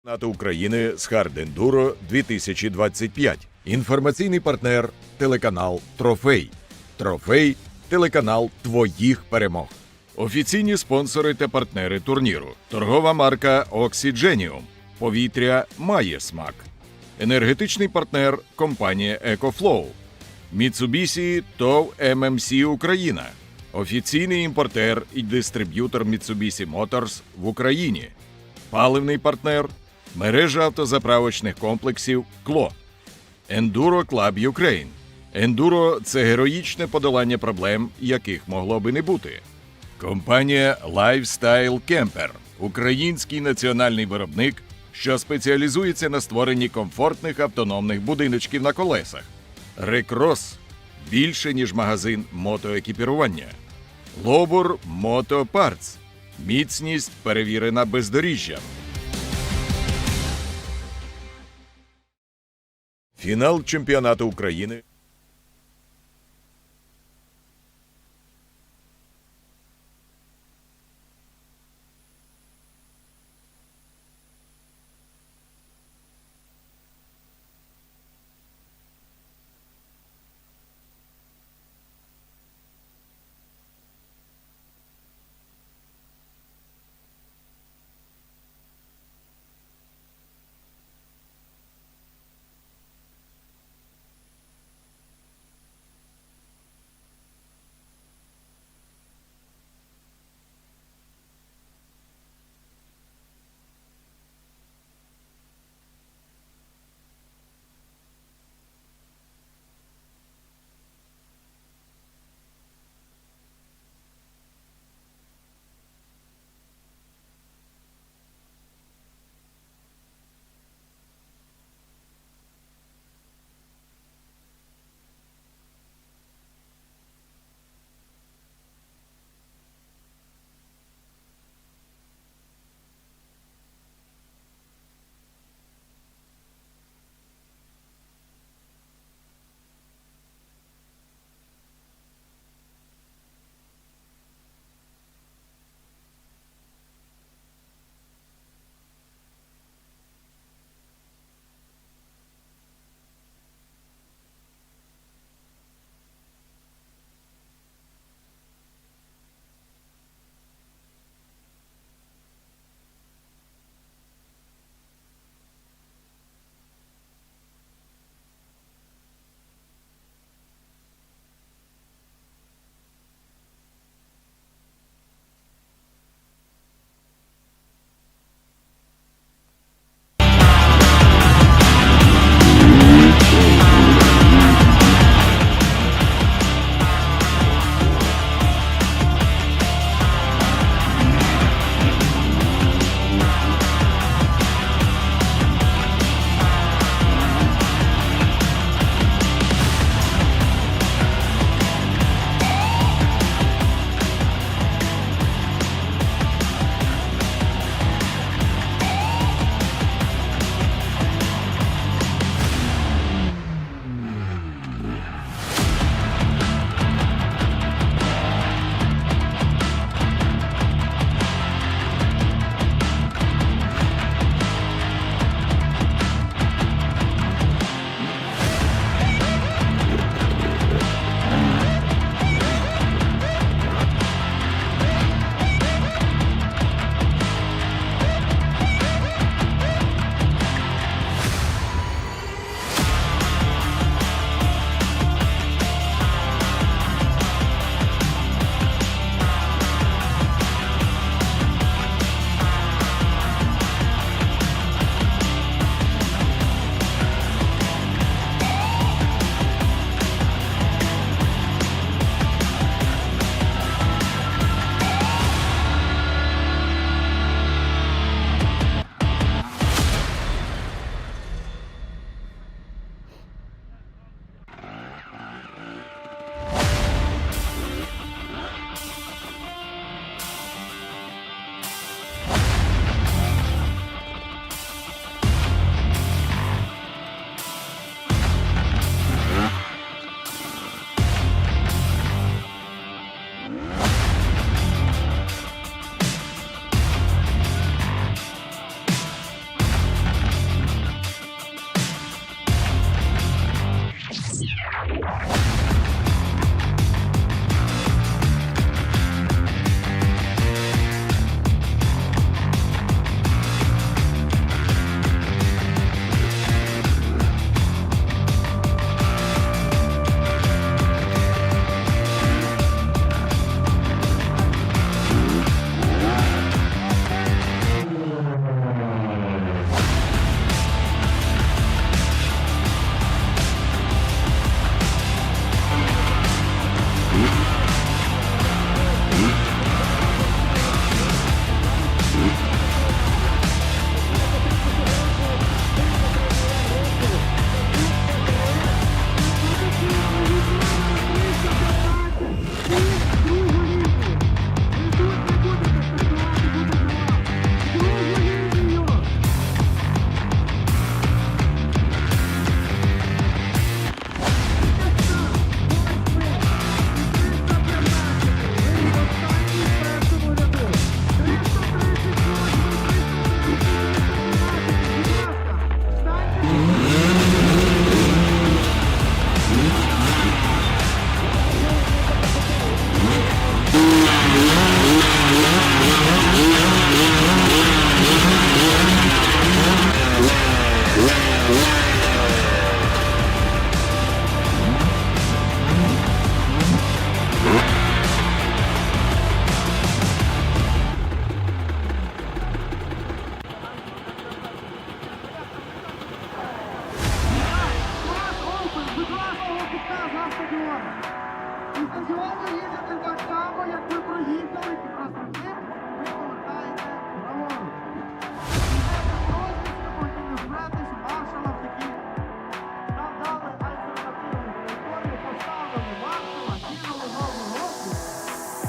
Чемпіонату України з Хард-Ендуро 2025. Інформаційний партнер – телеканал «Трофей». «Трофей» – телеканал твоїх перемог. Офіційні спонсори та партнери турніру. Торгова марка «Оксідженіум». Повітря має смак. Енергетичний партнер – компанія «Екофлоу». Mitsubishi ТОВ ММС Україна. Офіційний імпортер і дистриб'ютор Mitsubishi Motors в Україні. Паливний партнер – мережа автозаправочних комплексів «КЛО». Enduro Club Ukraine. Ендуро – це героїчне подолання проблем, яких могло би не бути. Компанія Lifestyle Camper – український національний виробник, що спеціалізується на створенні комфортних автономних будиночків на колесах. Рекрос – більше, ніж магазин мотоекіпірування. Лобур Мото Партс – міцність, перевірена бездоріжжям. Фінал чемпіонату України. підказ на стадіон. І стадіону їдете так само, як ви проїхали, і просто тим ви повертаєте праворуч. Розвідки потім не збиратись, маршалам такі. Нам дали альтернативну територію, поставили маршала, кинули нову року.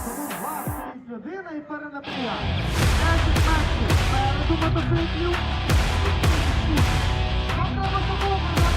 Тому вас стоїть людина і перенапрягає. 10 метрів спереду мотоциклів. Нам треба самому запам'ятати.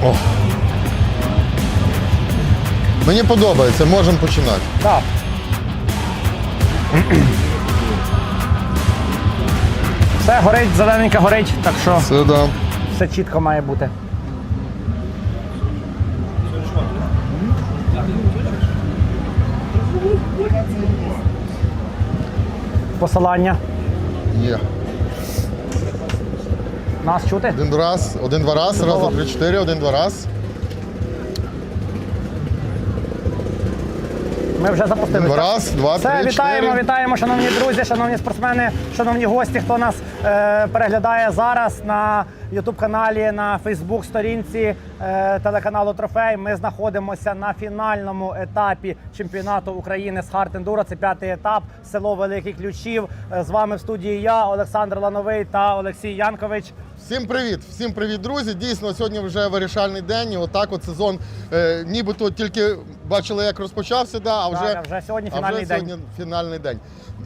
О. Мені подобається, можемо починати. Так. Все горить, зелененька горить, так що Все, да. все чітко має бути. Посилання. Є. Нас чути? Один раз, один-два раз, раз, два, три, чотири, один-два раз. Ми вже запустили. Один раз, два, Все, три, вітаємо, чотири. вітаємо, шановні друзі, шановні спортсмени, шановні гості, хто нас переглядає зараз на YouTube-каналі, на Facebook-сторінці телеканалу Трофей. Ми знаходимося на фінальному етапі чемпіонату України з хард-ендуро. Це 5-й етап, село Великих Ключів. З вами в студії я, Олександр Лановий та Олексій Янкович. Всім привіт, друзі. Дійсно, сьогодні вже вирішальний день. І отак от сезон, нібито тільки бачили, як розпочався, да, а вже, Так, вже сьогодні фінальний день. сьогодні фінальний день.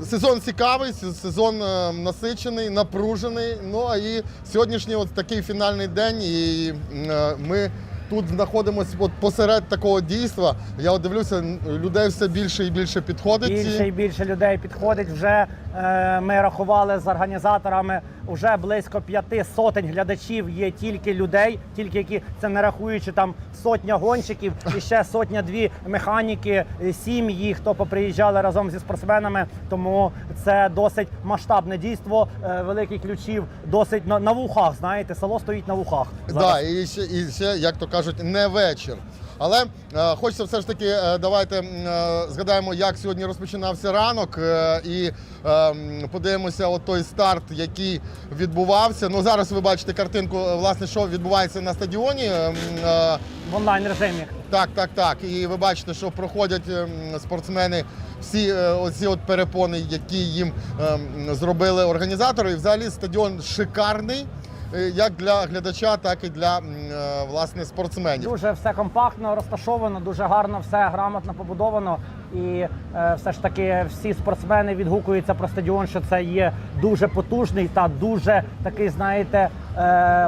Сезон цікавий, сезон насичений, напружений. Ну, а і сьогоднішній от такий фінальний день, і ми тут знаходимося от посеред такого дійства. Я от дивлюся, людей все більше і більше підходить. Більше і більше людей підходить. Вже ми рахували з організаторами, вже близько 500 глядачів є тільки людей, тільки які, це не рахуючи там сотня гонщиків і ще сотня-дві механіки, сім'ї, хто поприїжджали разом зі спортсменами. Тому це досить масштабне дійство. Великих Ключів досить на вухах, знаєте, село стоїть на вухах. Да, і ще, як то кажуть, не вечір. Але хочеться все ж таки, давайте згадаємо, як сьогодні розпочинався ранок, і подивимося от той старт, який відбувався. Ну, зараз ви бачите картинку, власне, що відбувається на стадіоні. В онлайн-режимі. Так. І ви бачите, що проходять спортсмени всі оці от перепони, які їм зробили організатори. І взагалі стадіон шикарний. Як для глядача, так і для, власне, спортсменів. Дуже все компактно розташовано, дуже гарно все грамотно побудовано. І все ж таки всі спортсмени відгукуються про стадіон, що це є дуже потужний та дуже такий, знаєте,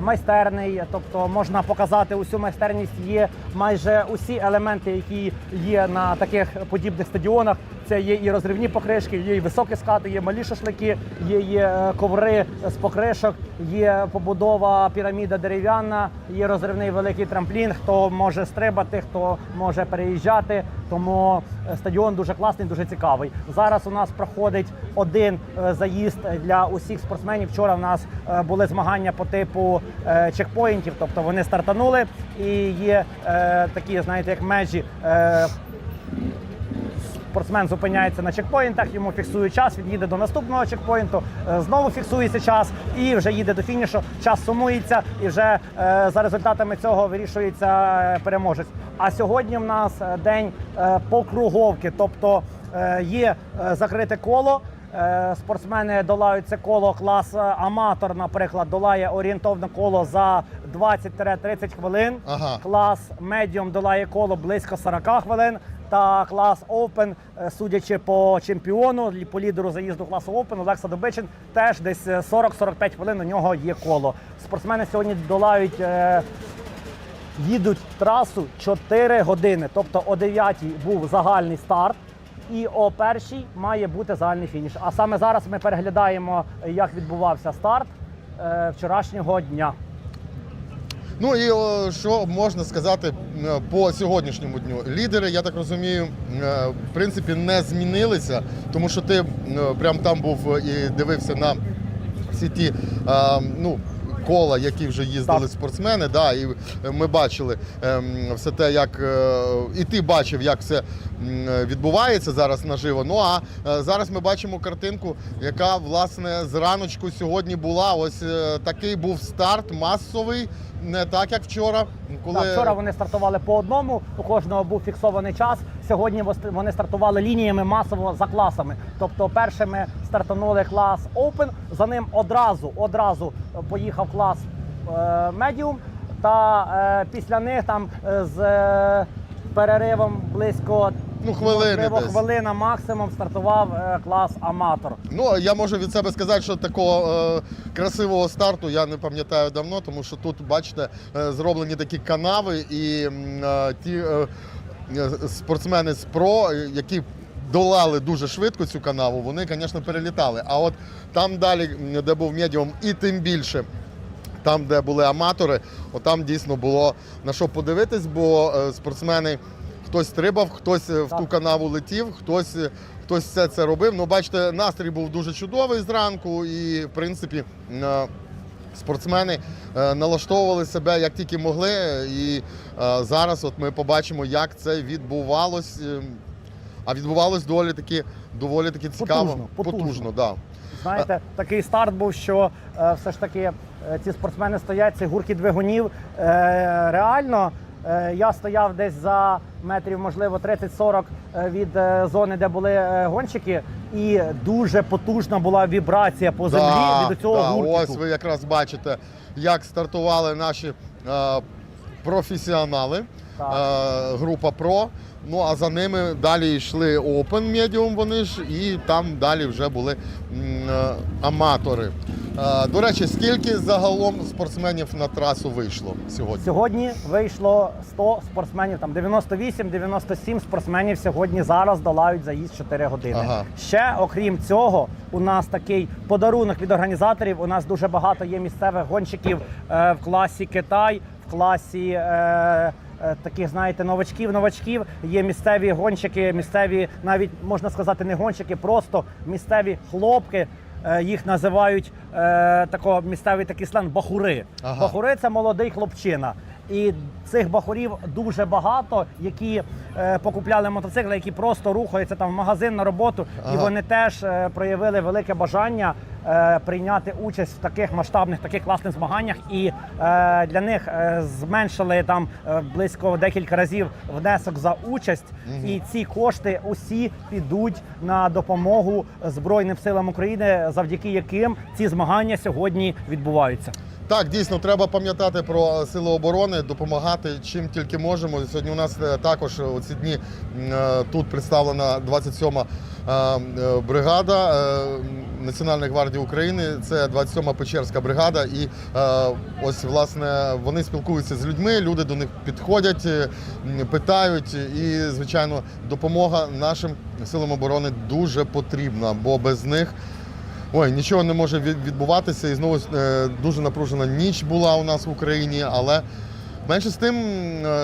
майстерний. Тобто можна показати усю майстерність. Є майже усі елементи, які є на таких подібних стадіонах. Це є і розривні покришки, є і високі скати, є малі шашлики, є коври з покришок, є побудова піраміда дерев'яна, є розривний великий трамплін, хто може стрибати, хто може переїжджати. Тому стадіон дуже класний, дуже цікавий. Зараз у нас проходить один заїзд для усіх спортсменів. Вчора в нас були змагання по типу чекпоінтів, тобто вони стартанули і є такі, знаєте, як межі. Спортсмен зупиняється на чекпоінтах, йому фіксують час, він їде до наступного чекпоінту, знову фіксується час і вже їде до фінішу. Час сумується і вже за результатами цього вирішується переможець. А сьогодні в нас день покруговки, тобто є закрите коло. Спортсмени долають це коло, клас аматор, наприклад, долає орієнтовне коло за 20-30 хвилин. Ага. Клас медіум долає коло близько 40 хвилин. Та клас Open, судячи по чемпіону, по лідеру заїзду класу Open, Олекса Добичин, теж десь 40-45 хвилин у нього є коло. Спортсмени сьогодні долають, їдуть трасу 4 години. Тобто о 9-й був загальний старт і о 1-й має бути загальний фініш. А саме зараз ми переглядаємо, як відбувався старт вчорашнього дня. Ну і що можна сказати по сьогоднішньому дню? Лідери, я так розумію, в принципі, не змінилися, тому що ти прям там був і дивився на всі ті кола, які вже їздили Так. спортсмени, да, і ми бачили все те, як і ти бачив, як все відбувається зараз наживо. Ну а зараз ми бачимо картинку, яка власне зраночку сьогодні була. Ось такий був старт масовий, не так як вчора. Коли... Так, вчора вони стартували по одному, у кожного був фіксований час. Сьогодні вони стартували лініями масово за класами. Тобто першими стартанули клас Open, за ним одразу поїхав клас Medium, та після них там з переривом близько хвилина максимум стартував клас Аматор. Ну, я можу від себе сказати, що такого красивого старту я не пам'ятаю давно, тому що тут, бачите, зроблені такі канави, і ті спортсмени з ПРО, які долали дуже швидко цю канаву, вони, звісно, перелітали. А от там далі, де був медіум, і тим більше, там, де були аматори, там дійсно було на що подивитись, бо спортсмени, хтось стрибав, хтось в ту канаву летів, хтось все це робив. Ну, бачите, настрій був дуже чудовий зранку, і, в принципі, спортсмени налаштовували себе як тільки могли. І зараз от ми побачимо, як це відбувалось. А відбувалось доволі таки цікаво. Потужно, да. Знаєте, такий старт був, що все ж таки ці спортсмени стоять, цей гуркіт двигунів. Реально, я стояв десь за метрів, можливо, 30-40 від зони, де були гонщики, і дуже потужна була вібрація по землі від цього гуркіту. Ось ви якраз бачите, як стартували наші професіонали, група ПРО. Ну, а за ними далі йшли Open Medium, вони ж, і там далі вже були аматори. До речі, скільки загалом спортсменів на трасу вийшло сьогодні? Сьогодні вийшло 100 спортсменів, там 98-97 спортсменів сьогодні зараз долають заїзд 4 години. Ага. Ще, окрім цього, у нас такий подарунок від організаторів. У нас дуже багато є місцевих гонщиків в класі Китай, в класі таких, знаєте, новачків. Є місцеві гонщики, місцеві, навіть можна сказати, не гонщики, просто місцеві хлопки. Їх називають місцевий такий сленг бахури. Ага. Бахури – це молодий хлопчина. І цих бахурів дуже багато, які покупляли мотоцикли, які просто рухаються там в магазин, на роботу. Ага. І вони теж проявили велике бажання прийняти участь в таких масштабних, таких класних змаганнях. І для них зменшили там близько декілька разів внесок за участь. Угу. І ці кошти усі підуть на допомогу Збройним силам України, завдяки яким ці змагання сьогодні відбуваються. Так, дійсно, треба пам'ятати про Сили оборони, допомагати чим тільки можемо. Сьогодні у нас також у ці дні тут представлена 27-ма бригада Національної гвардії України. Це 27-ма Печерська бригада. І ось, власне, вони спілкуються з людьми, люди до них підходять, питають. І, звичайно, допомога нашим Силам оборони дуже потрібна, бо без них нічого не може відбуватися, і знову дуже напружена ніч була у нас в Україні, але менше з тим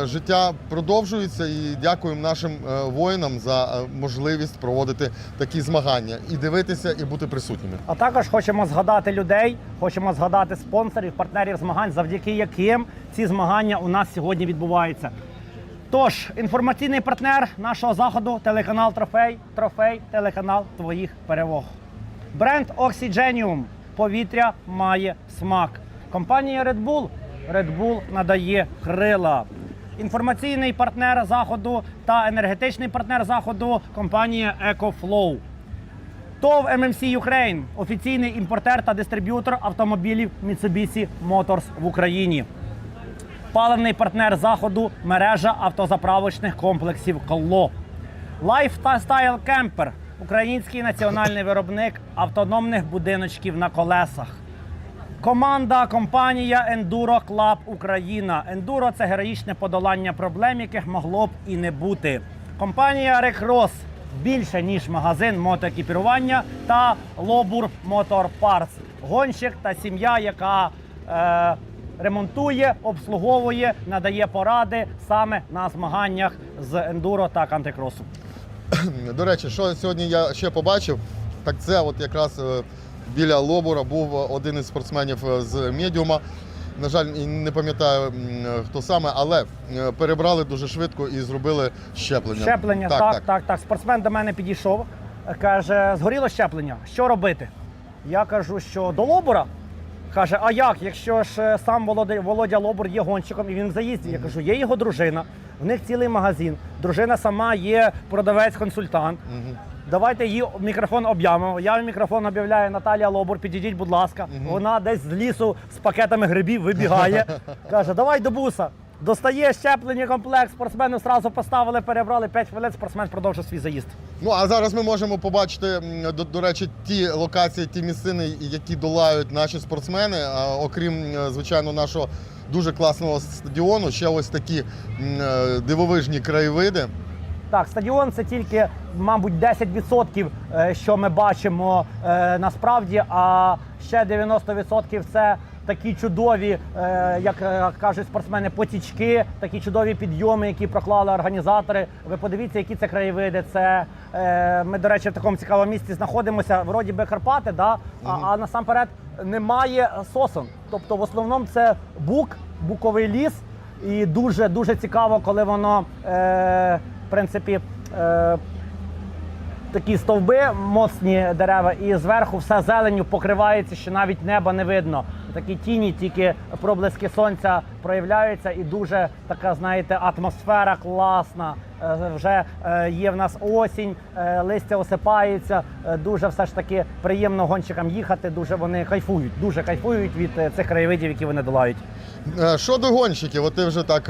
життя продовжується, і дякуємо нашим воїнам за можливість проводити такі змагання, і дивитися, і бути присутніми. А також хочемо згадати людей, хочемо згадати спонсорів, партнерів змагань, завдяки яким ці змагання у нас сьогодні відбуваються. Тож, інформаційний партнер нашого заходу – телеканал Трофей. Трофей – телеканал твоїх перемог. Бренд Oxygenium. Повітря має смак. Компанія Red Bull. Red Bull надає крила. Інформаційний партнер заходу та енергетичний партнер заходу – компанія EcoFlow. ТОВ MMC Ukraine. Офіційний імпортер та дистриб'ютор автомобілів Mitsubishi Motors в Україні. Паливний партнер заходу – мережа автозаправочних комплексів «Колло». Lifestyle Camper. Український національний виробник автономних будиночків на колесах. Компанія Enduro Club Україна. Enduro – це героїчне подолання проблем, яких могло б і не бути. Компанія Recross. Більше, ніж магазин мотоекіпірування, та Lobur Motor Parts. Гонщик та сім'я, яка ремонтує, обслуговує, надає поради саме на змаганнях з ендуро та кантрі-кросу. До речі, що сьогодні я ще побачив, так це от якраз біля Лобура був один із спортсменів з медіума. На жаль, не пам'ятаю, хто саме, але перебрали дуже швидко і зробили щеплення. Щеплення, так. Спортсмен до мене підійшов, каже, згоріло щеплення, що робити? Я кажу, що до Лобура. Каже, а як, якщо ж сам Володя Лобур є гонщиком і він в заїзді? Я кажу, є його дружина, в них цілий магазин, дружина сама є продавець-консультант. Давайте її мікрофон об'явимо. Я в мікрофон об'являю: Наталія Лобур, підійдіть, будь ласка. Вона десь з лісу з пакетами грибів вибігає. Каже, давай до буса. Достає щеплення, комплект, спортсмену одразу поставили, перебрали 5 хвилин, спортсмен продовжив свій заїзд. Ну, а зараз ми можемо побачити, до речі, ті локації, ті місцини, які долають наші спортсмени. Окрім, звичайно, нашого дуже класного стадіону, ще ось такі дивовижні краєвиди. Так, стадіон – це тільки, мабуть, 10%, що ми бачимо насправді, а ще 90% – це такі чудові, як кажуть спортсмени, потічки, такі чудові підйоми, які проклали організатори. Ви подивіться, які це краєвиди. Це, ми, до речі, в такому цікавому місці знаходимося, вроді би Карпати, да? А насамперед немає сосен. Тобто в основному це буковий ліс, і дуже цікаво, коли воно, в принципі, такі стовби, моцні дерева, і зверху все зеленню покривається, що навіть неба не видно. Такі тіні, тільки проблиски сонця проявляються, і дуже така, знаєте, атмосфера класна. Вже є в нас осінь, листя осипається, дуже все ж таки приємно гонщикам їхати, дуже вони кайфують від цих краєвидів, які вони долають. Щодо гонщиків, от ти вже так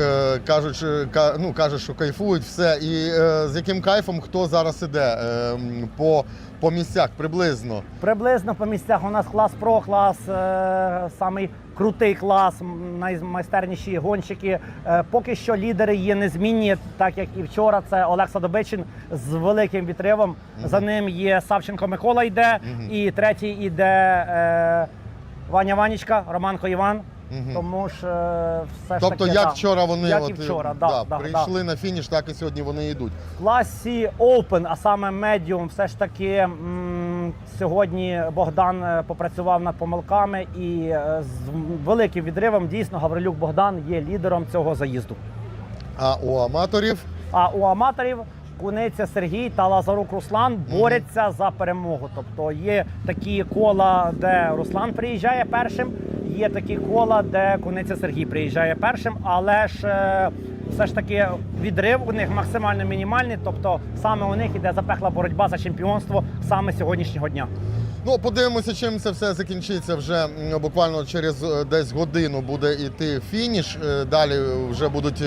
кажеш, що кайфують все. І з яким кайфом хто зараз іде по місцях приблизно? Приблизно по місцях у нас клас Про, клас, самий крутий клас, наймайстерніші гонщики. Поки що лідери є незмінні, так як і вчора. Це Олекса Добичин з великим відривом. За ним є Савченко Микола йде, і третій йде Ваня Ванічка, Романко Іван. Тому ж все ж тобто, таки, як вчора вони як і вчора, прийшли на фініш, так і сьогодні вони йдуть. В класі Open, а саме Medium, все ж таки сьогодні Богдан попрацював над помилками, і з великим відривом дійсно Гаврилюк Богдан є лідером цього заїзду. А у аматорів? А у аматорів Куниця Сергій та Лазарук Руслан борються за перемогу. Тобто є такі кола, де Руслан приїжджає першим, є такі кола, де Куниця Сергій приїжджає першим, але ж все ж таки відрив у них максимально мінімальний, тобто саме у них іде запекла боротьба за чемпіонство саме сьогоднішнього дня. Ну, подивимося, чим це все закінчиться. Вже буквально через десь годину буде йти фініш. Далі вже будуть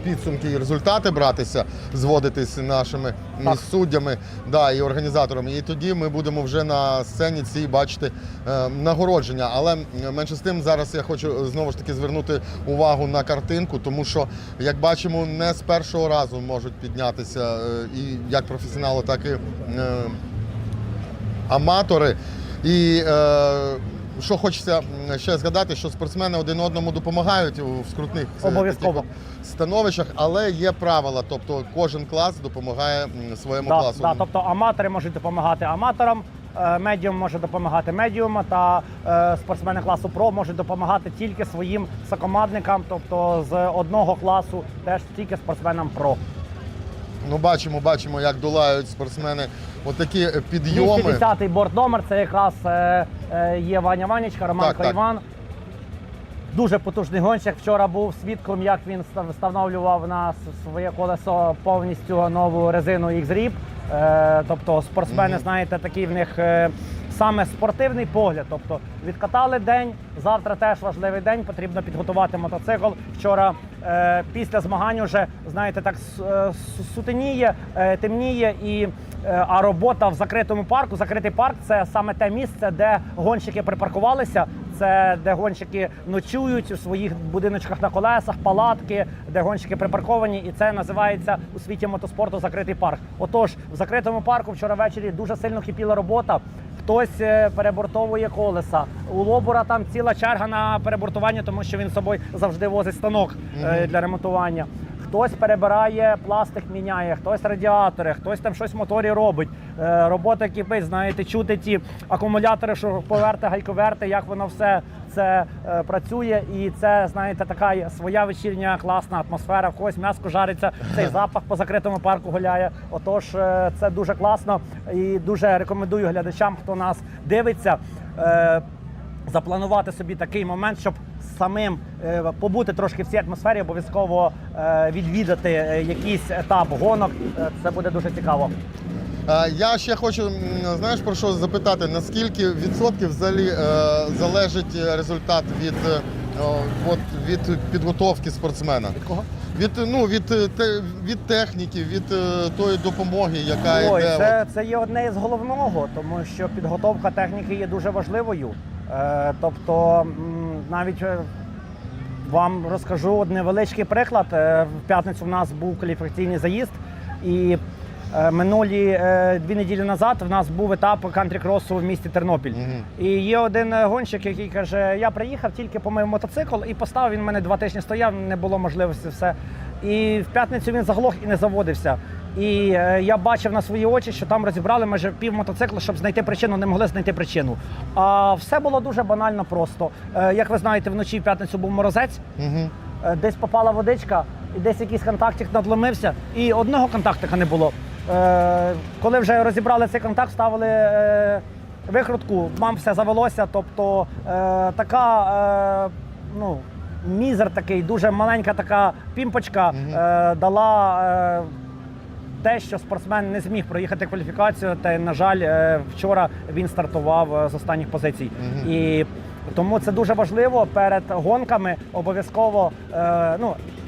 підсумки і результати братися, зводитись нашими суддями, і організаторами. І тоді ми будемо вже на сцені цій бачити нагородження. Але менше з тим, зараз я хочу знову ж таки звернути увагу на картинку, тому що, як бачимо, не з першого разу можуть піднятися і як професіонали, так і аматори. І що хочеться ще згадати, що спортсмени один одному допомагають в скрутних таких становищах, але є правила, тобто кожен клас допомагає своєму класу. Тобто аматори можуть допомагати аматорам, медіум може допомагати медіуму, та спортсмени класу Про можуть допомагати тільки своїм сокомандникам, тобто з одного класу теж тільки спортсменам Про. Ну, бачимо, як долають спортсмени отакі підйоми. 250-й борт-номер, це якраз є Ваня Ванічка, Романко Іван. Дуже потужний гонщик. Вчора був свідком, як він встановлював на своє колесо повністю нову резину X-Rip. Тобто спортсмени, знаєте, такий в них саме спортивний погляд. Тобто відкатали день, завтра теж важливий день, потрібно підготувати мотоцикл. Вчора після змагань вже, знаєте, так сутеніє, темніє, а робота в закритому парку. Закритий парк – це саме те місце, де гонщики припаркувалися. це де гонщики ночують у своїх будиночках на колесах, палатки, де гонщики припарковані, і це називається у світі мотоспорту закритий парк. Отож, в закритому парку вчора ввечері дуже сильно кипіла робота. Хтось перебортовує колеса. У Лобура там ціла черга на перебортування, тому що він з собою завжди возить станок для ремонтування. Хтось перебирає пластик, міняє, хтось радіатори, хтось там щось в моторі робить. Робота кипить, знаєте, чути ті акумулятори, що поверти, гайковерти, як воно все це працює. І це, знаєте, така своя вечірня класна атмосфера. В когось м'ясо жариться, цей запах по закритому парку гуляє. Отож, це дуже класно і дуже рекомендую глядачам, хто нас дивиться, запланувати собі такий момент, щоб самим побути трошки в цій атмосфері, обов'язково відвідати якийсь етап гонок. Це буде дуже цікаво. Я ще хочу, знаєш, про що запитати, наскільки відсотків взагалі залежить результат від підготовки спортсмена? Від кого? Від техніки, від тої допомоги, яка йде. Це є одне із головного, тому що підготовка техніки є дуже важливою. Тобто, навіть вам розкажу невеличкий приклад. В п'ятницю в нас був кваліфікаційний заїзд, і минулі 2 неділі назад в нас був етап кантрі-кросу в місті Тернопіль. І є один гонщик, який каже, я приїхав, тільки помив мотоцикл і поставив, він в мене 2 тижні стояв, не було можливості все. І в п'ятницю він заглох і не заводився. І я бачив на свої очі, що там розібрали майже пів мотоцикла, щоб знайти причину, не могли знайти причину. А все було дуже банально просто. Як ви знаєте, вночі в п'ятницю був морозець, десь попала водичка, і десь якийсь контактик надломився, і одного контактика не було. Коли вже розібрали цей контакт, ставили викрутку, вам все завелося, тобто така, мізер такий, дуже маленька така пімпочка дала те, що спортсмен не зміг проїхати кваліфікацію, та, на жаль, вчора він стартував з останніх позицій. І тому це дуже важливо перед гонками обов'язково,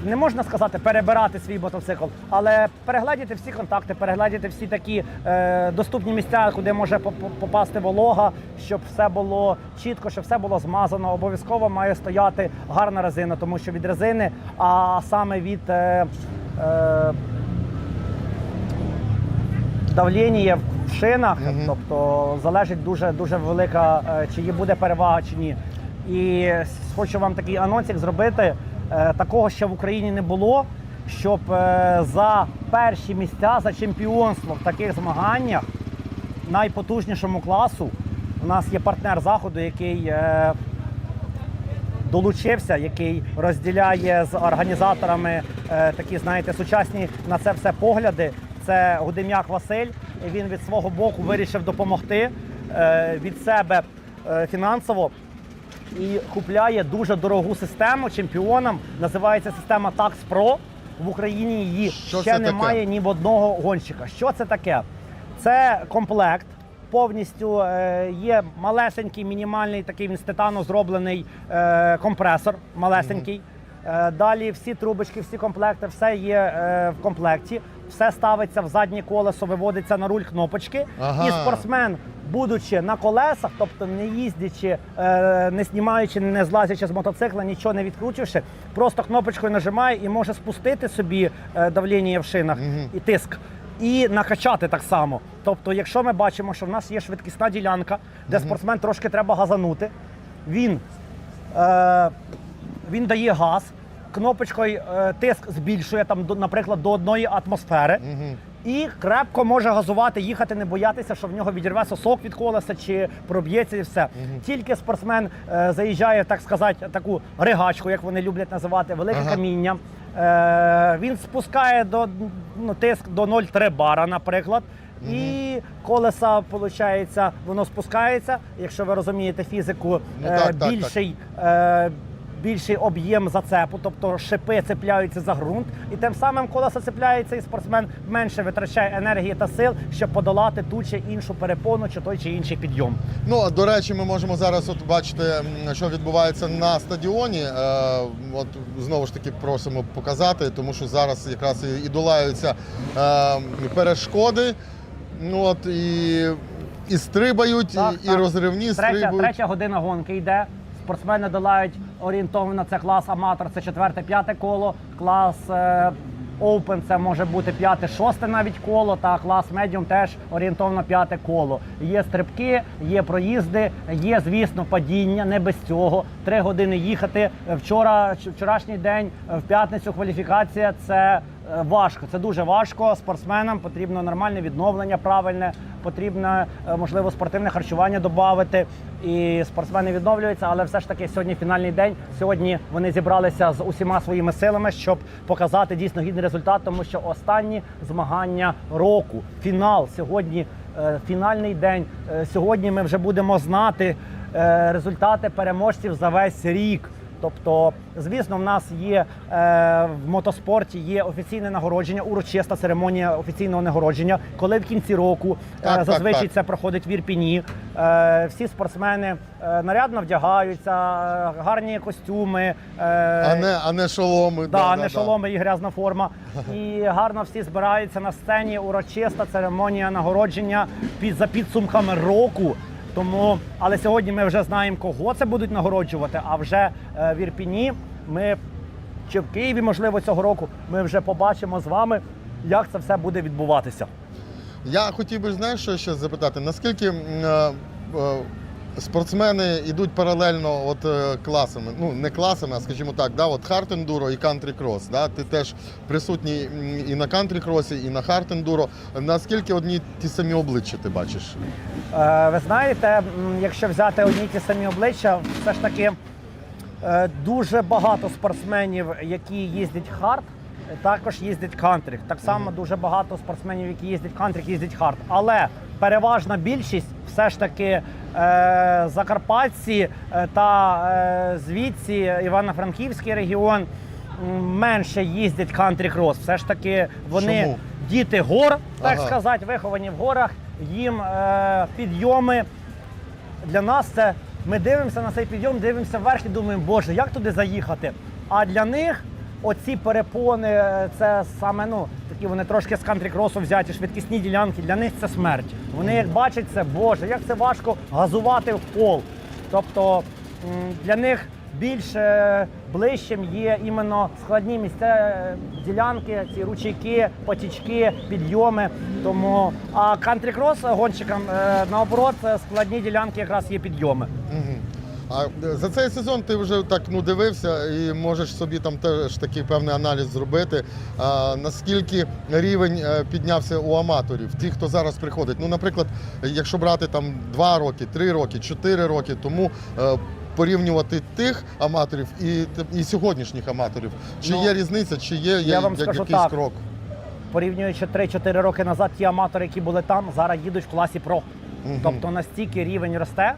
не можна сказати перебирати свій мотоцикл, але перегледіти всі контакти, перегледіти всі такі доступні місця, куди може попасти волога, щоб все було чітко, щоб все було змазано. Обов'язково має стояти гарна резина, тому що від резини, а саме від давлення в шинах, тобто залежить дуже велика, чи буде перевага, чи ні. І хочу вам такий анонсик зробити. Такого ще в Україні не було, щоб за перші місця, за чемпіонство в таких змаганнях, найпотужнішому класу, у нас є партнер заходу, який долучився, який розділяє з організаторами такі, знаєте, сучасні на це все погляди. Це Гудем'як Василь. Він від свого боку вирішив допомогти від себе фінансово і купляє дуже дорогу систему чемпіонам. Називається система Tax Pro. В Україні її ще немає ні в одного гонщика. Що це таке? Це комплект. Повністю є малесенький, мінімальний, такий він з титану зроблений компресор, малесенький. Далі всі трубочки, всі комплекти, все є в комплекті. Все ставиться в заднє колесо, виводиться на руль кнопочки. І спортсмен, будучи на колесах, тобто не їздячи, не знімаючи, не злазячи з мотоцикла, нічого не відкручивши, просто кнопочкою нажимає і може спустити собі давлення в шинах і тиск. І накачати так само. Тобто, якщо ми бачимо, що в нас є швидкісна ділянка, де спортсмен трошки треба газанути, він дає газ, кнопочкою тиск збільшує, там, наприклад, до 1 атмосфери, і крепко може газувати, їхати, не боятися, що в нього відірве сосок від колеса чи проб'ється і все. Тільки спортсмен заїжджає, так сказати, таку ригачку, як вони люблять називати, велике каміння, він спускає тиск до 0,3 бара, наприклад, і колеса, виходить, воно спускається, якщо ви розумієте фізику, більший об'єм зацепу, тобто шипи цепляються за ґрунт, і тим самим колеса цепляються, і спортсмен менше витрачає енергії та сил, щоб подолати ту чи іншу перепону, чи той чи інший підйом. Ну, до речі, ми можемо зараз от бачити, що відбувається на стадіоні. От знову ж таки просимо показати, тому що зараз якраз і долаються перешкоди. Ну, от, і стрибають, і розривні стрибають. Третя година гонки йде. Спортсмени долають орієнтовно, це клас аматор, це 4-5 коло, клас Open це може бути 5-6 навіть коло, та клас Medium теж орієнтовно 5 коло. Є стрибки, є проїзди, є, звісно, падіння, не без цього. 3 години їхати. Вчорашній день, в п'ятницю кваліфікація – це важко, це дуже важко. Спортсменам потрібно нормальне відновлення, правильне, потрібно, можливо, спортивне харчування додати. І спортсмени відновлюються, але все ж таки сьогодні фінальний день. Сьогодні вони зібралися з усіма своїми силами, щоб показати дійсно гідний результат, тому що останні змагання року, фінал, сьогодні фінальний день. Сьогодні ми вже будемо знати результати переможців за весь рік. Тобто, звісно, в нас є в мотоспорті є офіційне нагородження, урочиста церемонія офіційного нагородження, коли в кінці року зазвичай це проходить в Ірпіні. Всі спортсмени нарядно вдягаються, гарні костюми, а не шоломи. не шоломи і грязна форма. І гарно всі збираються на сцені, урочиста церемонія нагородження за підсумками року. Тому, але сьогодні ми вже знаємо, кого це будуть нагороджувати, а вже в Ірпіні чи в Києві, можливо, цього року, ми вже побачимо з вами, як це все буде відбуватися. Я хотів би, знаєш, що ще запитати, наскільки спортсмени йдуть паралельно класами, ну не класами, а скажімо так, от Hard Enduro і Country Cross, да? Ти теж присутній і на Country Cross, і на Hard Enduro. Наскільки одні ті самі обличчя ти бачиш? Ви знаєте, якщо взяти одні ті самі обличчя, все ж таки дуже багато спортсменів, які їздять хард, також їздять кантрі. Так само дуже багато спортсменів, які їздять кантрі, їздять хард. Але переважна більшість все ж таки закарпатці та звідси Івано-Франківський регіон менше їздять кантрі-крос. Все ж таки вони Чому? Діти гор, так сказати, виховані в горах, їм підйоми. Для нас це, ми дивимося на цей підйом, дивимося вверх і думаємо, боже, як туди заїхати? А для них оці перепони, це саме, такі вони трошки з кантрі-кросу взяті, швидкісні ділянки, для них це смерть. Вони як бачать це, боже, як це важко газувати в пол. Тобто для них більш ближчим є іменно складні місця, ділянки, ці ручейки, потічки, підйоми. Тому, а кантрі-крос гонщикам, наоборот, складні ділянки якраз є підйоми. А за цей сезон ти вже так дивився і можеш собі там теж такий певний аналіз зробити. Наскільки рівень піднявся у аматорів, ті, хто зараз приходить? Ну, наприклад, якщо брати там 2 роки, 3 роки, 4 роки тому, порівнювати тих аматорів і сьогоднішніх аматорів. Чи є різниця, чи є якийсь крок? Порівнюючи 3-4 роки назад, ті аматори, які були там, зараз їдуть в класі ПРО. Тобто настільки рівень росте.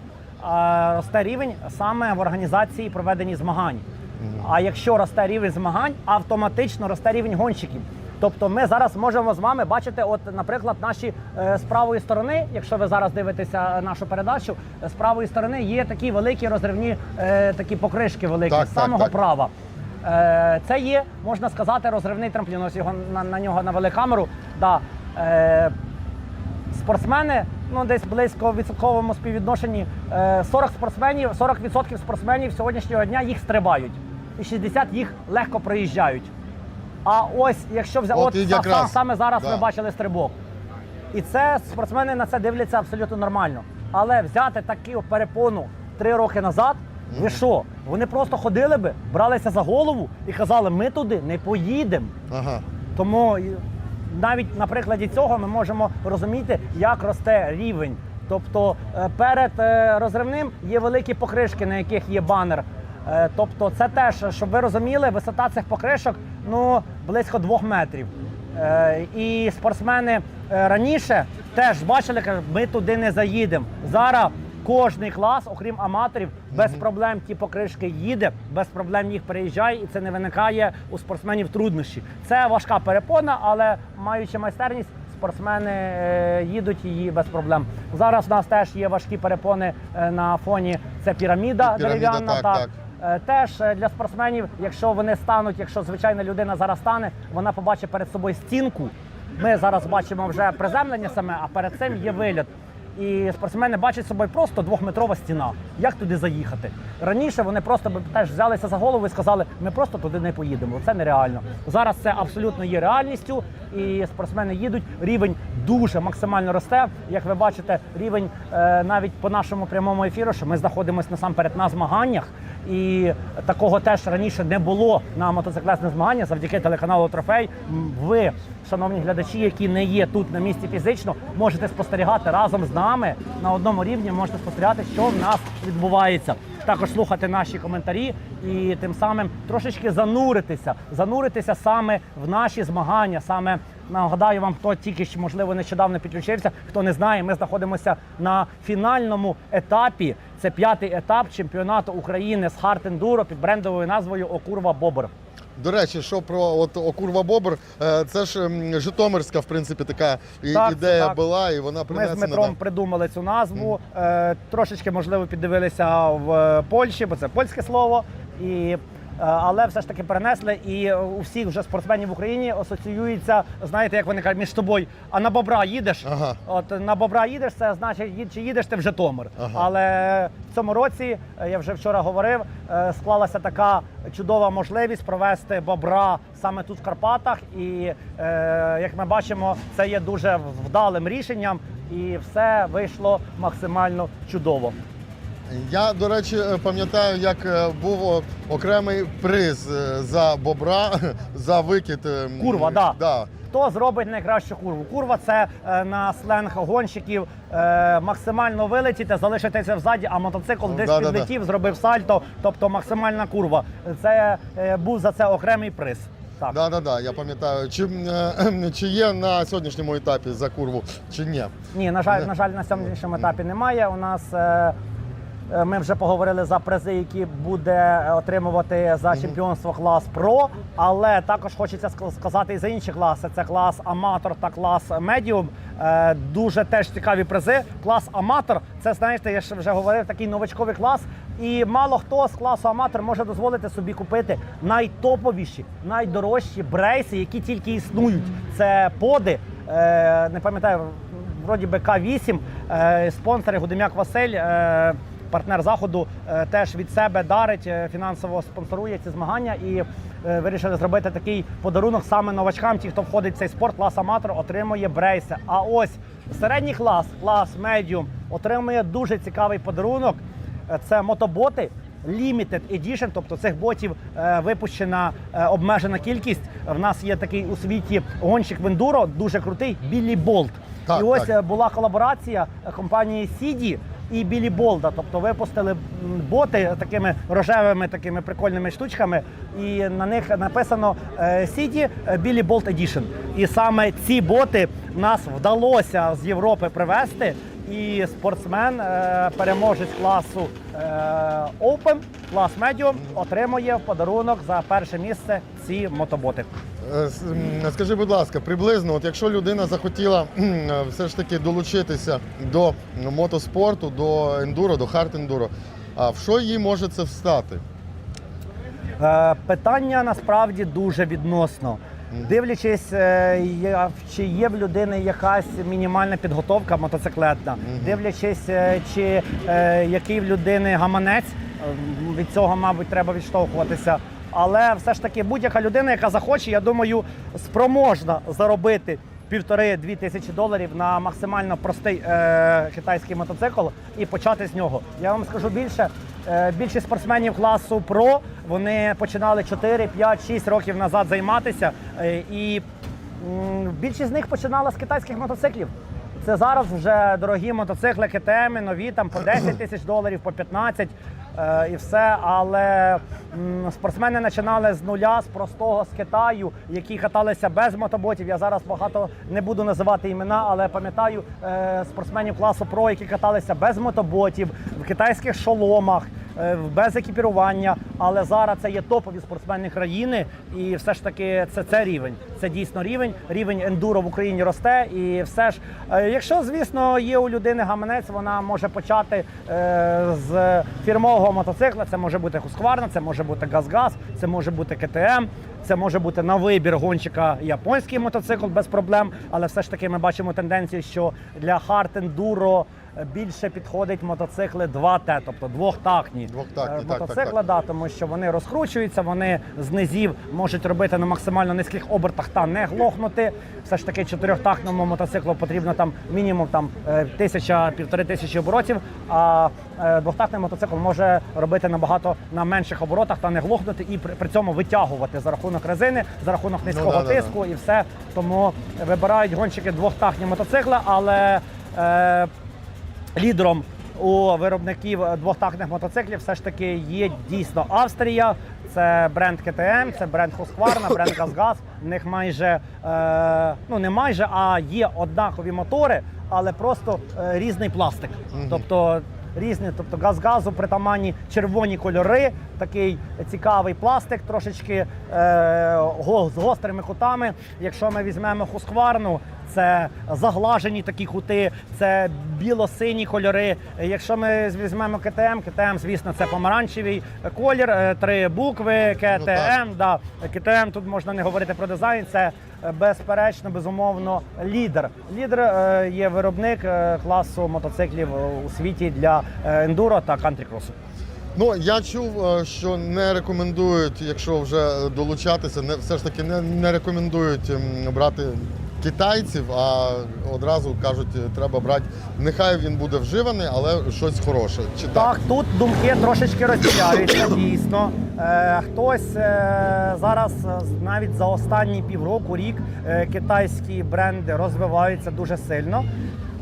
Росте рівень саме в організації проведення змагань. А якщо росте рівень змагань, автоматично росте рівень гонщиків. Тобто ми зараз можемо з вами бачити, наприклад, наші з правої сторони, якщо ви зараз дивитеся нашу передачу, з правої сторони є такі великі розривні такі покришки великі, з самого права. Це є, можна сказати, розривний трамплін. Ось його, на нього навели камеру. Спортсмени, десь близько в відсотковому співвідношенні 40% спортсменів сьогоднішнього дня їх стрибають. І 60 їх легко проїжджають. А ось, якщо взяти, саме зараз ви бачили стрибок. І це спортсмени на це дивляться абсолютно нормально. Але взяти таку перепону 3 роки назад, ви що? Вони просто ходили би, бралися за голову і казали, ми туди не поїдемо. Тому навіть на прикладі цього ми можемо розуміти, як росте рівень. Тобто перед розривним є великі покришки, на яких є банер. Тобто це теж, щоб ви розуміли, висота цих покришок близько 2 метрів. І спортсмени раніше теж бачили, кажуть, ми туди не заїдемо. Зараз кожний клас, окрім аматорів, без проблем ті покришки їде, без проблем їх переїжджає, і це не виникає у спортсменів труднощі. Це важка перепона, але маючи майстерність, спортсмени їдуть її без проблем. Зараз у нас теж є важкі перепони на фоні, це піраміда дерев'яна. Теж для спортсменів, якщо вони стануть, якщо звичайна людина зараз стане, вона побачить перед собою стінку. Ми зараз бачимо вже приземлення саме, а перед цим є виліт. І спортсмени бачать собою просто 2-метрова стіна. Як туди заїхати? Раніше вони просто б теж взялися за голову і сказали, ми просто туди не поїдемо. Це нереально. Зараз це абсолютно є реальністю, і спортсмени їдуть. Рівень дуже максимально росте. Як ви бачите, рівень навіть по нашому прямому ефіру, що ми знаходимося насамперед на змаганнях. І такого теж раніше не було на мотоциклетних змаганнях завдяки телеканалу «Трофей». Ви, шановні глядачі, які не є тут на місці фізично, можете спостерігати разом з нами на одному рівні, можете спостерігати, що в нас відбувається. Також слухати наші коментарі і тим самим трошечки зануритися саме в наші змагання. Саме нагадаю вам, хто тільки що, можливо, нещодавно підключився, хто не знає, ми знаходимося на фінальному етапі. Це 5-й етап чемпіонату України з хард-ендуро під брендовою назвою «Окурва Бобр». До речі, що про Окурва Бобр, це ж житомирська, в принципі, така ідея так. була, і вона Ми принесена. з Дмитром придумали цю назву. Трошечки, можливо, піддивилися в Польщі, бо це польське слово. Але все ж таки перенесли, і у всіх вже спортсменів в Україні асоціюється, знаєте, як вони кажуть, між собою, а на Бобра їдеш? Ага. От на Бобра їдеш, це значить, чи їдеш ти в Житомир. Ага. Але в цьому році, я вже вчора говорив, склалася така чудова можливість провести Бобра саме тут в Карпатах. І, як ми бачимо, це є дуже вдалим рішенням, і все вийшло максимально чудово. Я, до речі, пам'ятаю, як був окремий приз за Бобра, за викид. Курва, так. Да. Хто зробить найкращу курву? Курва – це на сленг гонщиків максимально вилетіти, залишитися взаді, а мотоцикл десь підлетів, зробив сальто, тобто максимальна курва. Це був за це окремий приз. Так. Да, я пам'ятаю. Чи є на сьогоднішньому етапі за курву, чи ні? Ні, на жаль, на сьогоднішньому етапі немає. У нас ми вже поговорили за призи, які буде отримувати за чемпіонство клас Про, але також хочеться сказати і за інші класи. Це клас Аматор та клас Медіум. Дуже теж цікаві призи. Клас Аматор, це, знаєте, я вже говорив, такий новачковий клас. І мало хто з класу Аматор може дозволити собі купити найтоповіші, найдорожчі брейси, які тільки існують. Це поди, не пам'ятаю, вроді би К8, спонсори Гудем'як Василь, партнер заходу, теж від себе дарить, фінансово спонсорує ці змагання, і вирішили зробити такий подарунок саме новачкам. Ті, хто входить в цей спорт, клас Аматор, отримує брейси. А ось середній клас, клас Медіум, отримує дуже цікавий подарунок. Це мотоботи Limited Edition, тобто цих ботів випущена обмежена кількість. В нас є такий у світі гонщик в ендуро, дуже крутий, Біллі Болт. І ось була колаборація компанії CD і Біллі Болда, тобто випустили боти такими рожевими, такими прикольними штучками, і на них написано CD Біллі Болт Edition. І саме ці боти нас вдалося з Європи привезти, і спортсмен, переможець класу Open, клас Medium, отримує в подарунок за перше місце ці мотоботи. Скажи, будь ласка, приблизно, от якщо людина захотіла все ж таки долучитися до мотоспорту, до ендуро, до хард-ендуро, а в що їй може це встати? Питання насправді дуже відносно. Дивлячись, чи є в людини якась мінімальна підготовка мотоциклетна, дивлячись, чи який в людини гаманець, від цього, мабуть, треба відштовхуватися. Але все ж таки будь-яка людина, яка захоче, я думаю, спроможна заробити $1,5–2 тисячі на максимально простий китайський мотоцикл і почати з нього. Я вам скажу більше, більшість спортсменів класу Про, вони починали 4, 5, 6 років назад займатися, і більшість з них починала з китайських мотоциклів. Це зараз вже дорогі мотоцикли, КТМ, нові, там по $10 тисяч, по 15 і все, але спортсмени починали з нуля, з простого, з Китаю, які каталися без мотоботів. Я зараз багато не буду називати імена, але пам'ятаю спортсменів класу Про, які каталися без мотоботів, в китайських шоломах, без екіпірування, але зараз це є топові спортсмени країни, і все ж таки це рівень. Це дійсно рівень ендуро в Україні росте, і все ж, якщо, звісно, є у людини гаманець, вона може почати з фірмового мотоцикла, це може бути Husqvarna, це може бути Газ-Газ, це може бути КТМ, це може бути на вибір гонщика японський мотоцикл без проблем, але все ж таки ми бачимо тенденцію, що для хард-ендуро більше підходить мотоцикли 2Т, тобто двохтактні. Двохтактні, так, мотоцикли, так. да, тому що вони розкручуються, вони з низів можуть робити на максимально низьких обертах та не глохнути. Все ж таки чотирьохтактному мотоциклу потрібно там мінімум 1000-1500 оборотів, а двохтактний мотоцикл може робити набагато на менших оборотах та не глохнути і при цьому витягувати за рахунок резини, за рахунок низького да-да-да. тиску і все. Тому вибирають гонщики двохтактні мотоцикли, але лідером у виробників двохтактних мотоциклів все ж таки є дійсно Австрія. Це бренд КТМ, це бренд Husqvarna, бренд GASGAS. В них майже, не майже, а є однакові мотори, але просто різний пластик. Тобто різні, тобто GASGAS притаманні червоні кольори, такий цікавий пластик, трошечки з гострими кутами. Якщо ми візьмемо Husqvarna, це заглажені такі кути, це біло-сині кольори. Якщо ми візьмемо КТМ, звісно, це помаранчевий колір, 3 букви, КТМ. Да. КТМ, тут можна не говорити про дизайн, це безперечно, безумовно, лідер. Лідер є виробник класу мотоциклів у світі для ендуро та кантрі-кросу. Ну, я чув, що не рекомендують, якщо вже долучатися, все ж таки не рекомендують брати китайців, а одразу кажуть, треба брати, нехай він буде вживаний, але щось хороше. Чи Так, тут думки трошечки розділяються, дійсно. Хтось зараз, навіть за останні півроку, рік, китайські бренди розвиваються дуже сильно,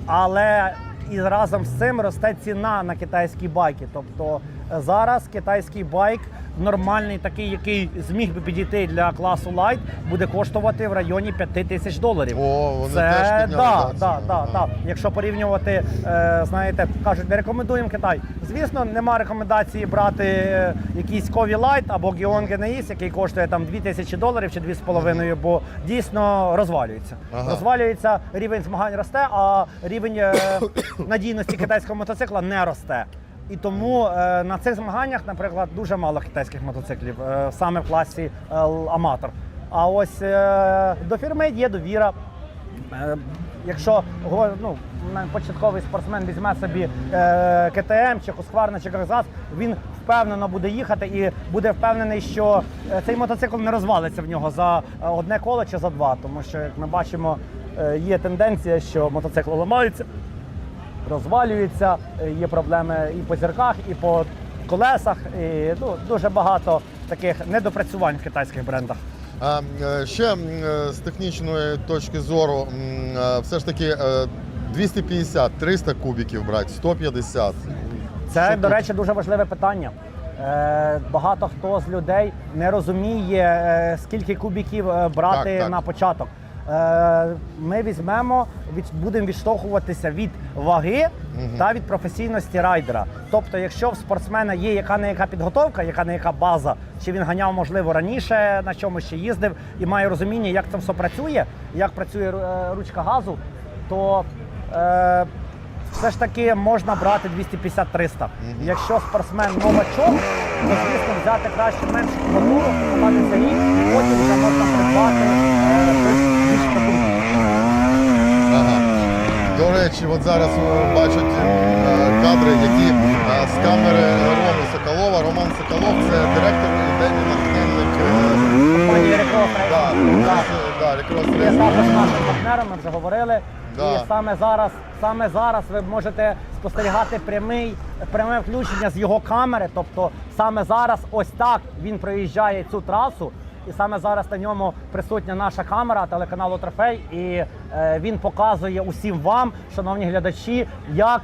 але і разом з цим росте ціна на китайські байки. Тобто зараз китайський байк нормальний, такий, який зміг би підійти для класу Light, буде коштувати в районі $5000. О, вони теж підняли. Да. Якщо порівнювати, знаєте, кажуть, не рекомендуємо Китай. Звісно, нема рекомендації брати якийсь Кові Light або Gyeonggi Neis, який коштує там $2000 чи 2,5, бо дійсно розвалюється. Ага. Розвалюється, рівень змагань росте, а рівень надійності китайського мотоцикла не росте. І тому на цих змаганнях, наприклад, дуже мало китайських мотоциклів, саме в класі аматор. А ось до фірми є довіра. Якщо початковий спортсмен візьме собі КТМ, чи Husqvarna, чи GASGAS, він впевнено буде їхати і буде впевнений, що цей мотоцикл не розвалиться в нього за одне коло чи за два. Тому що, як ми бачимо, є тенденція, що мотоцикл ламаються, розвалюється, є проблеми і по зірках, і по колесах, і дуже багато таких недопрацювань в китайських брендах. Ще з технічної точки зору, все ж таки 250-300 кубиків брати, 150. Це, Що до тут? речі, дуже важливе питання. Багато хто з людей не розуміє, скільки кубиків брати Так. на початок. Ми візьмемо, будемо відштовхуватися від ваги та від професійності райдера. Тобто, якщо в спортсмена є яка-не-яка підготовка, яка-не-яка база, чи він ганяв, можливо, раніше, на чомусь ще їздив, і має розуміння, як це все працює, як працює ручка газу, то все ж таки можна брати 250-300. Якщо спортсмен новачок, то, звісно, взяти краще меншу кубатуру, покататися рік, і потім вже можна придбати більш потужніше. Ага. До речі, от зараз бачать кадри, які з камери Роми Соколова. Роман Соколов – це директор і денний натхненник Компанії Recross Recross є Racing. також нашим партнером, ми вже говорили. Да. І саме зараз ви можете спостерігати пряме включення з його камери. Тобто саме зараз ось так він проїжджає цю трасу. І саме зараз на ньому присутня наша камера телеканалу Трофей. І він показує усім вам, шановні глядачі, як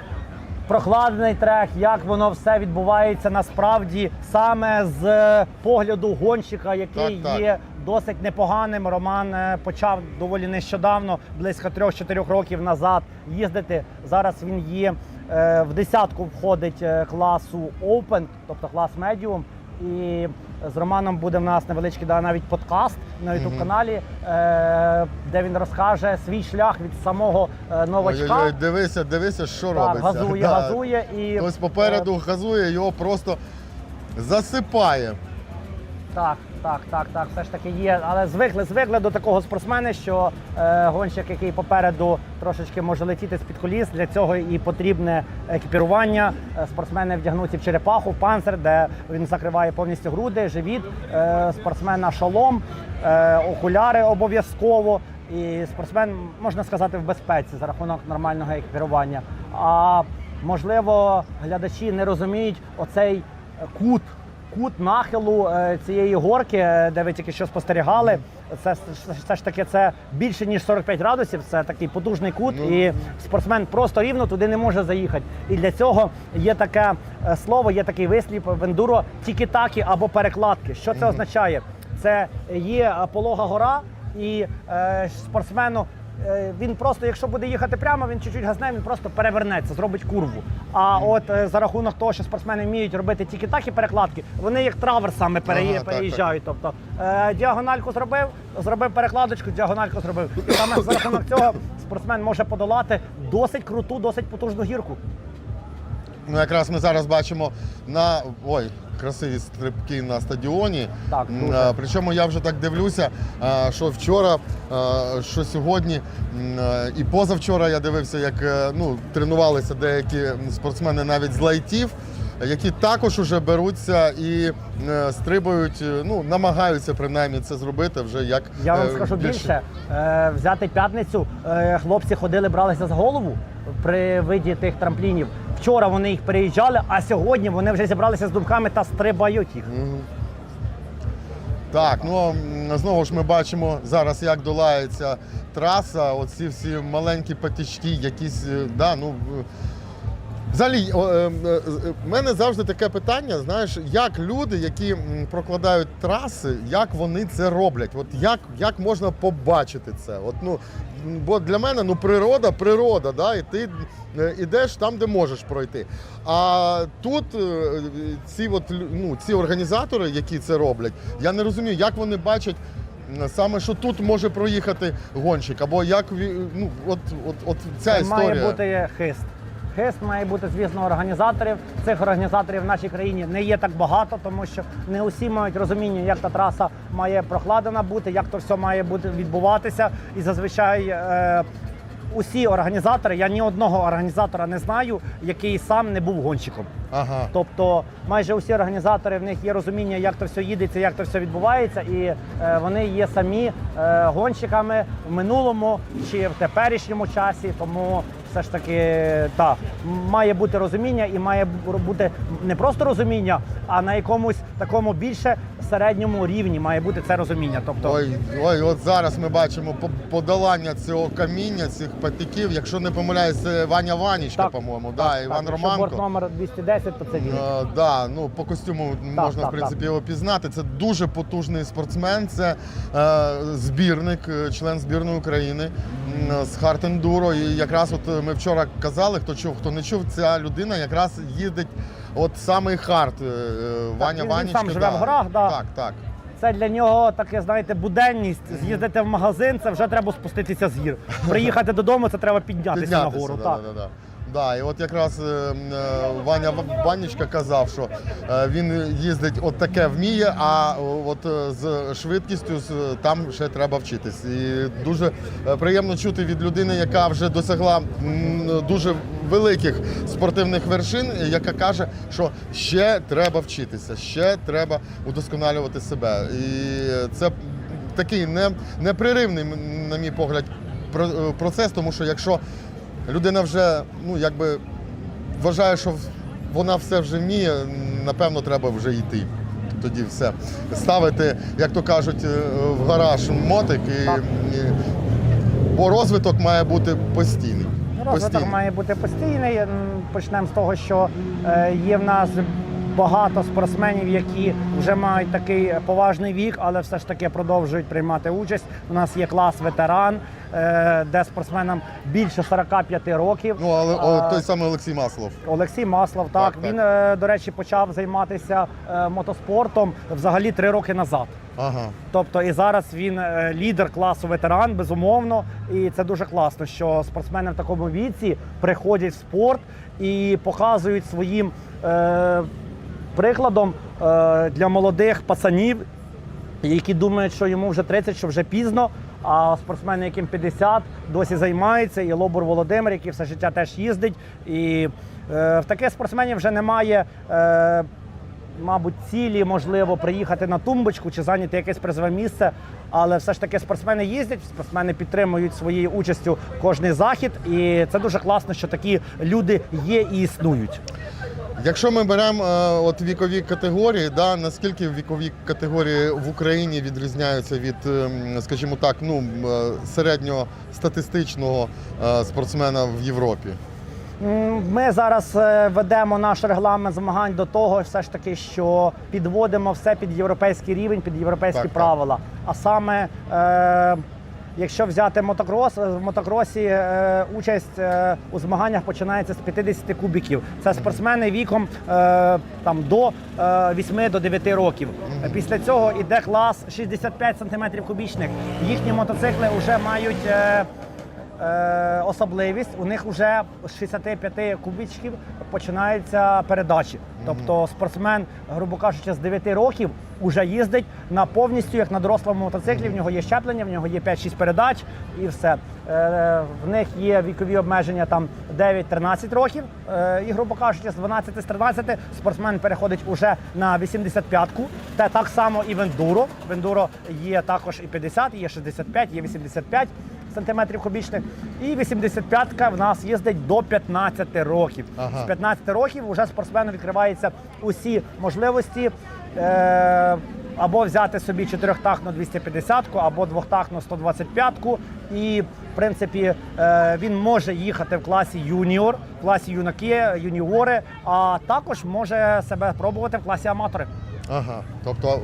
прохладний трек, як воно все відбувається насправді саме з погляду гонщика, який Так. є досить непоганим. Роман почав доволі нещодавно, близько 3-4 років назад, їздити. Зараз він є в десятку, входить класу Open, тобто клас Medium. І з Романом буде в нас невеличкий навіть подкаст на YouTube-каналі, де він розкаже свій шлях від самого новачка. Ой-ой-ой, дивися, що Так, робиться. газує і Ось попереду газує, його просто засипає. Так, все ж таки є. Але звикли до такого спортсмена, що гонщик, який попереду трошечки може летіти з-під коліс, для цього і потрібне екіпірування. Спортсмени вдягнуті в черепаху, в панцир, де він закриває повністю груди, живіт, спортсмена шолом, окуляри обов'язково. І спортсмен, можна сказати, в безпеці за рахунок нормального екіпірування. А можливо, глядачі не розуміють оцей кут нахилу цієї горки, де ви тільки що спостерігали. Це все ж таки це більше ніж 45 градусів, це такий потужний кут, і спортсмен просто рівно туди не може заїхати. І для цього є таке слово, є такий вислів в ендуро тікі-такі або перекладки. Що це означає? Це є полога гора, і спортсмену він просто, якщо буде їхати прямо, він чуть-чуть газне, він просто перевернеться, зробить курву. А от за рахунок того, що спортсмени вміють робити тільки-такі перекладки, вони як траверсами переїжджають. Тобто діагональку зробив перекладочку, діагональку зробив. І саме за рахунок цього спортсмен може подолати досить круту, досить потужну гірку. Ну, якраз ми зараз бачимо красиві стрибки на стадіоні. Так, дуже. Причому я вже так дивлюся, що вчора, що сьогодні і позавчора я дивився, як тренувалися деякі спортсмени навіть з лайтів, які також уже беруться і стрибають, намагаються принаймні це зробити вже як Я вам скажу більше, взяти п'ятницю, хлопці ходили, бралися за голову при виді тих трамплінів. Вчора вони їх переїжджали, а сьогодні вони вже зібралися з думками та стрибають їх. Так, знову ж ми бачимо зараз, як долається траса, оці всі маленькі потічки, якісь, Взагалі, в мене завжди таке питання, знаєш, як люди, які прокладають траси, як вони це роблять? От як можна побачити це? Бо для мене природа, да, і ти йдеш там, де можеш пройти. А тут ці організатори, які це роблять, я не розумію, як вони бачать саме, що тут може проїхати гонщик, або як, ця історія. Має бути хист. Хист має бути, звісно, організаторів. Цих організаторів в нашій країні не є так багато, тому що не усі мають розуміння, як та траса має прокладена бути, як то все має відбуватися. І зазвичай усі організатори, я ні одного організатора не знаю, який сам не був гонщиком. Ага. Тобто майже усі організатори, в них є розуміння, як то все їдеться, як то все відбувається, і вони є самі гонщиками в минулому чи в теперішньому часі, тому все ж таки має бути розуміння, і має бути не просто розуміння, а на якомусь такому більше середньому рівні має бути це розуміння. Тобто... От зараз ми бачимо подолання цього каміння, цих потіків, якщо не помиляюся, Ваня Ванічка, по-моєму, Іван Романко. Якщо борт номер 210, то це він. По костюму можна, в принципі, його пізнати. Це дуже потужний спортсмен, це збірник, член збірної України з хард-ендуро. І якраз ми вчора казали, хто чув, хто не чув, ця людина якраз їздить саме хард. Ваня Ванічка. Він сам живе в горах, Так. Це для нього таке, знаєте, буденність. З'їздити в магазин, це вже треба спуститися з гір. Приїхати додому, це треба піднятися на гору. Да, і от якраз Ваня Ванічка казав, що він їздить таке вміє, а з швидкістю там ще треба вчитись. І дуже приємно чути від людини, яка вже досягла дуже великих спортивних вершин, яка каже, що ще треба вчитися, ще треба удосконалювати себе. І це такий непреривний, на мій погляд, процес, тому що якщо людина вже, вважає, що вона все вже вміє, напевно, треба вже йти. Тоді все. Ставити, як то кажуть, в гараж мотик, бо розвиток має бути постійний. Розвиток має бути постійний. Почнемо з того, що є в нас багато спортсменів, які вже мають такий поважний вік, але все ж таки продовжують приймати участь. У нас є клас ветеран, де спортсменам більше 45 років. Але той самий Олексій Маслов. Олексій Маслов, так. Він, до речі, почав займатися мотоспортом взагалі 3 роки назад. Ага. Тобто і зараз він лідер класу ветеран, безумовно. І це дуже класно, що спортсмени в такому віці приходять в спорт і показують своїм прикладом для молодих пацанів які думають, що йому вже 30, що вже пізно, а спортсмени, яким 50, досі займаються, і Лобур Володимир, який все життя теж їздить. І в таких спортсменів вже немає, мабуть, цілі, можливо, приїхати на тумбочку чи зайняти якесь призове місце, але все ж таки спортсмени їздять, спортсмени підтримують своєю участю кожний захід, і це дуже класно, що такі люди є і існують. Якщо ми беремо от вікові категорії, да, наскільки вікові категорії в Україні відрізняються від, скажімо так, середньостатистичного спортсмена в Європі? Ми зараз ведемо наш регламент змагань до того, все ж таки, що підводимо все під європейський рівень, під європейські правила. А саме, якщо взяти мотокрос, в мотокросі участь у змаганнях починається з 50 кубиків. Це спортсмени віком до 8 до 9 років. Після цього йде клас 65 см кубічних. Їхні мотоцикли вже мають особливість, у них вже з 65 кубічків починаються передачі. Тобто спортсмен, грубо кажучи, з 9 років вже їздить на повністю, як на дорослому мотоциклі, в нього є щеплення, в нього є 5-6 передач і все. В них є вікові обмеження там 9-13 років, і, грубо кажучи, з 12-13 спортсмен переходить уже на 85-ку. Так само і в ендуро. В ендуро є також і 50, є 65, є 85 сантиметрів кубічних. І 85-ка в нас їздить до 15 років. З 15 років вже спортсмену відкриваються усі можливості або взяти собі 4-тахну 250-ку, або 2-тахну 125-ку. І, в принципі, він може їхати в класі юніор, в класі юнаки, юніори, а також може себе пробувати в класі аматори. Ага, тобто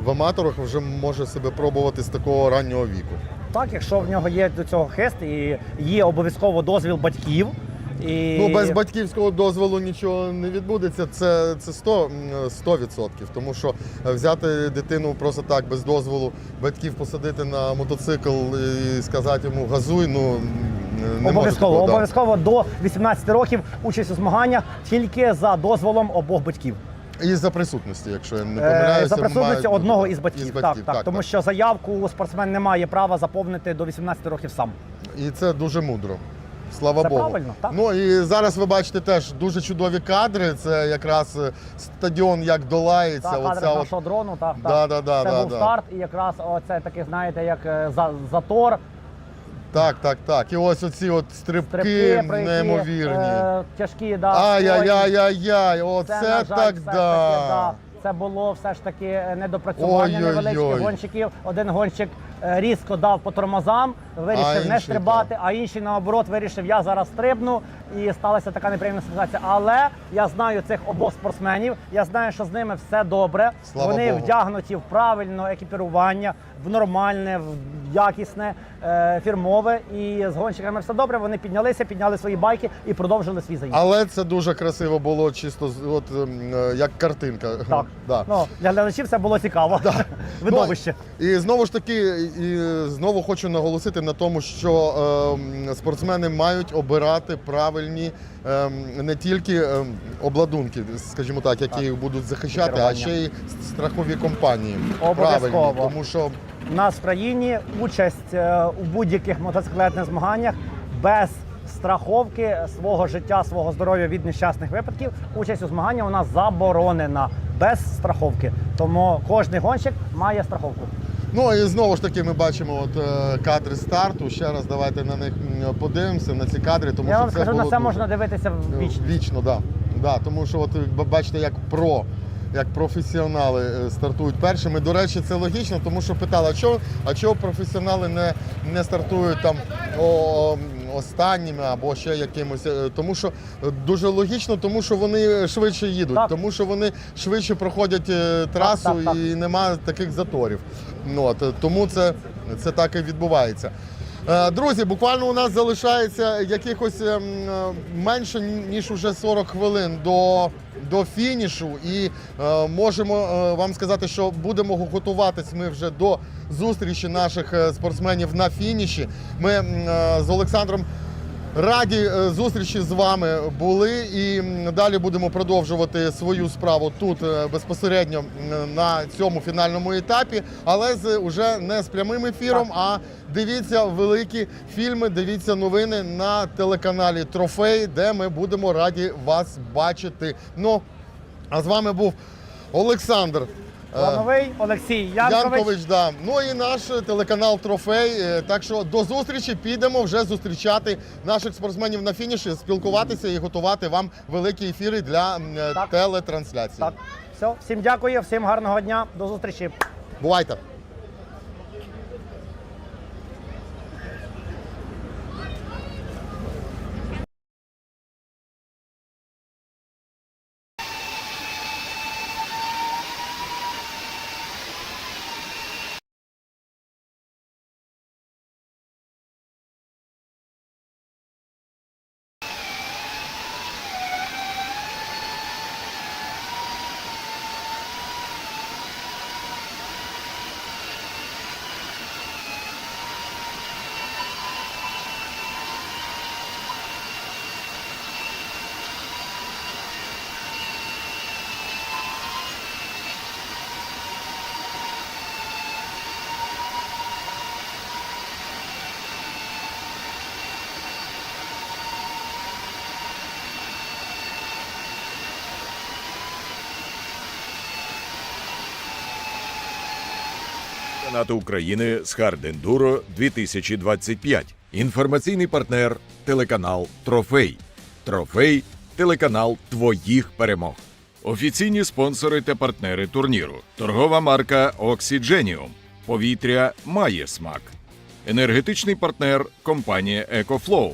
в аматорах вже може себе пробувати з такого раннього віку. Так, якщо в нього є до цього хист і є обов'язково дозвіл батьків. І... без батьківського дозволу нічого не відбудеться, це 100%. Тому що взяти дитину просто так, без дозволу батьків, посадити на мотоцикл і сказати йому газуй, не обов'язково, може. Обов'язково до 18 років участь у змаганнях тільки за дозволом обох батьків. І за присутності, якщо я не помиляюся. За присутності одного із батьків. Так, тому що заявку спортсмен не має права заповнити до 18 років сам. І це дуже мудро. Слава це Богу. Правильно, так. Ну і зараз ви бачите теж дуже чудові кадри. Це якраз стадіон як долається. Так, кадри нашого дрону. Так. Це був старт, і якраз оце таке, знаєте, як затор. Так. І ось оці от стрибки неймовірні. Тяжкі, Ай-яй-яй-яй, оце так. Це було все ж таки недопрацювання невеличких гонщиків. Один гонщик різко дав по тормозам, вирішив не стрибати, а інший, наоборот, вирішив, я зараз стрибну. І сталася така неприємна ситуація. Але я знаю цих обох спортсменів, я знаю, що з ними все добре. Вони вдягнуті в правильне екіпірування, в нормальне, в якісне, фірмове. І з гонщиками все добре. Вони підняли свої байки і продовжили свій заїзд. Але це дуже красиво було, чисто як картинка. Так. Для глядачів це було цікаво. Видовище. І знову ж таки, знову хочу наголосити на тому, що спортсмени мають обирати правильні не тільки обладунки, скажімо так, які їх будуть захищати, а ще й страхові компанії. Обов'язково. Правильні, тому що у нас в країні участь у будь-яких мотоциклетних змаганнях без страховки свого життя, свого здоров'я від нещасних випадків, участь у змаганнях у нас заборонена без страховки. Тому кожен гонщик має страховку. Ну і знову ж таки ми бачимо кадри старту. Ще раз давайте на них подивимося, на ці кадри. Тому я вам що скажу, це на було це можна дивитися вічно. Вічно, так. Тому що от бачите, як професіонали стартують першими. До речі, це логічно, тому що питали, а чого професіонали не стартують там останніми або ще якимось. Тому що дуже логічно, тому що вони швидше їдуть, тому що вони швидше проходять трасу і немає таких заторів. Тому це так і відбувається. Друзі, буквально у нас залишається якихось менше, ніж уже 40 хвилин до фінішу. І можемо вам сказати, що будемо готуватись ми вже до зустрічі наших спортсменів на фініші. Ми з Олександром Раді зустрічі з вами були і далі будемо продовжувати свою справу тут безпосередньо на цьому фінальному етапі, але уже не з прямим ефіром, а дивіться великі фільми, дивіться новини на телеканалі Трофей, де ми будемо раді вас бачити. Ну, а з вами був Олександр Лановий, Олексій Янкович. да. Ну і наш телеканал Трофей. Так що до зустрічі, підемо вже зустрічати наших спортсменів на фініші, спілкуватися і готувати вам великі ефіри для телетрансляції. Так, все, всім дякую, всім гарного дня, до зустрічі. Бувайте! Чемпіонату України з Хардендуро 2025. Інформаційний партнер – телеканал Трофей. Трофей – телеканал твоїх перемог. Офіційні спонсори та партнери турніру. Торгова марка Oxygenium. Повітря має смак. Енергетичний партнер – компанія EcoFlow.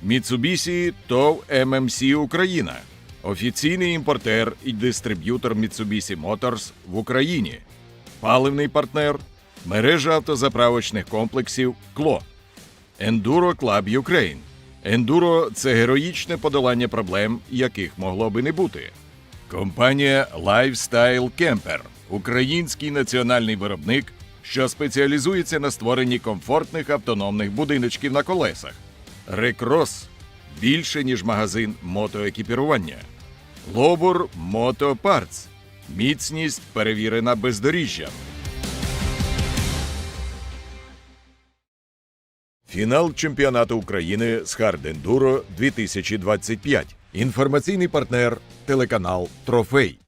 Mitsubishi ТОВ ММС Україна. Офіційний імпортер і дистриб'ютор Mitsubishi Motors в Україні. Паливний партнер – мережа автозаправочних комплексів «Кло». Enduro Club Ukraine. Ендуро – це героїчне подолання проблем, яких могло би не бути. Компанія Lifestyle Camper – український національний виробник, що спеціалізується на створенні комфортних автономних будиночків на колесах. Recross – більше, ніж магазин мотоекіпірування. Лобур Moto Parts – міцність, перевірена бездоріжжям. Фінал чемпіонату України з Хардендуро 2025. Інформаційний партнер – телеканал Трофей.